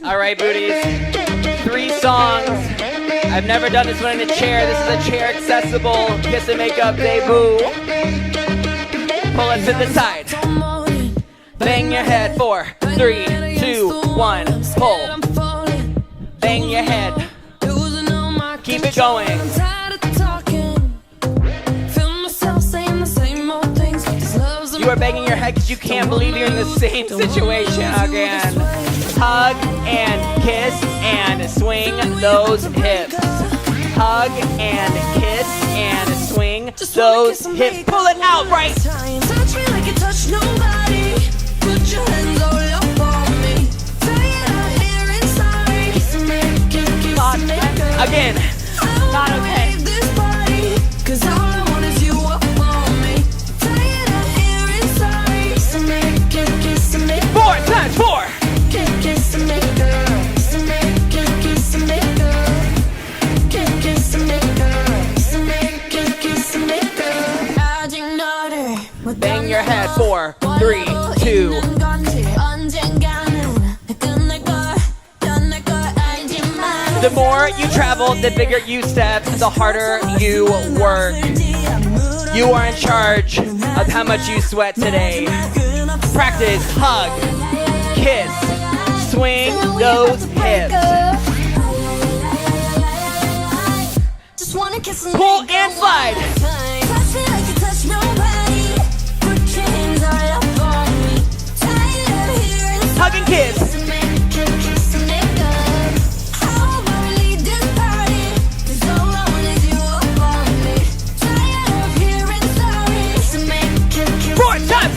Alright, booties. 3 songs. I've never done this one in a chair. This is a chair accessible kiss and makeup debut. Pull it to the side. Bang your head. 4, 3, 2, 1. Pull. Bang your head. Keep it going. You are banging your head because you can't believe you're in the same situation again. Hug and kiss and swing those hips. Hug and kiss and swing those hips. Pull it out right. Touch me like you touch nobody. Put your hands all up on me. Say it out here inside. Kiss me, kiss me. Again. Not okay. This body, 'cause all I want is you up on me. Say it out here inside. Kiss me, kiss me. 4 times 4. Kiss me, girl. Kiss me, kiss me, girl. Kiss me, girl. Kiss me, girl. Bang your head. 4, 3, 2. The more you travel, the bigger you step, the harder you work. You are in charge of how much you sweat today. Practice, hug, kiss, swing those hips. Pull and slide. Hug and kiss.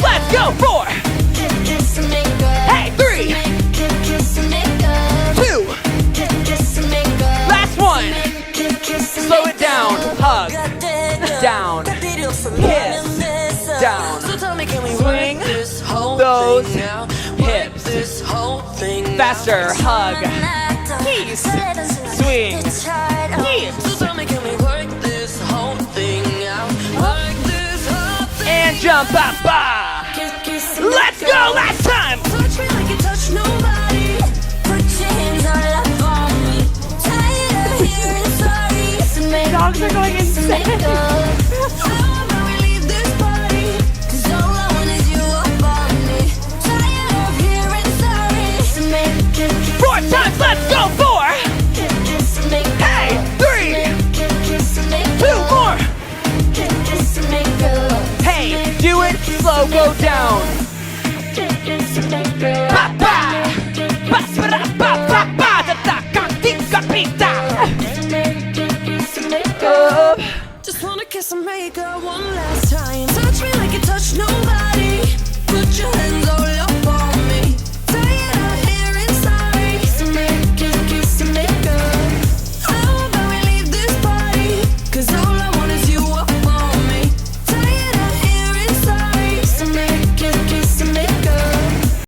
Let's go. 4. Hey, 3. 2. Last one. Slow it down. Hug. Down. Kiss. Down. Swing those hips. Faster. Hug. Kiss. Swing. Kiss. And jump up. Let's go. Last time. Touch me like you touch nobody. Put your hands all up on me. Tired of hearing sorry. Dogs are going insane. How about we leave this body? 'Cause all I want is you up on me. Tired of hearing sorry. 4 times. Let's go. 4. Hey, 3. 2 more. Hey, do it slow, go down. Just wanna kiss and make her one last time. Touch me like you touch nobody.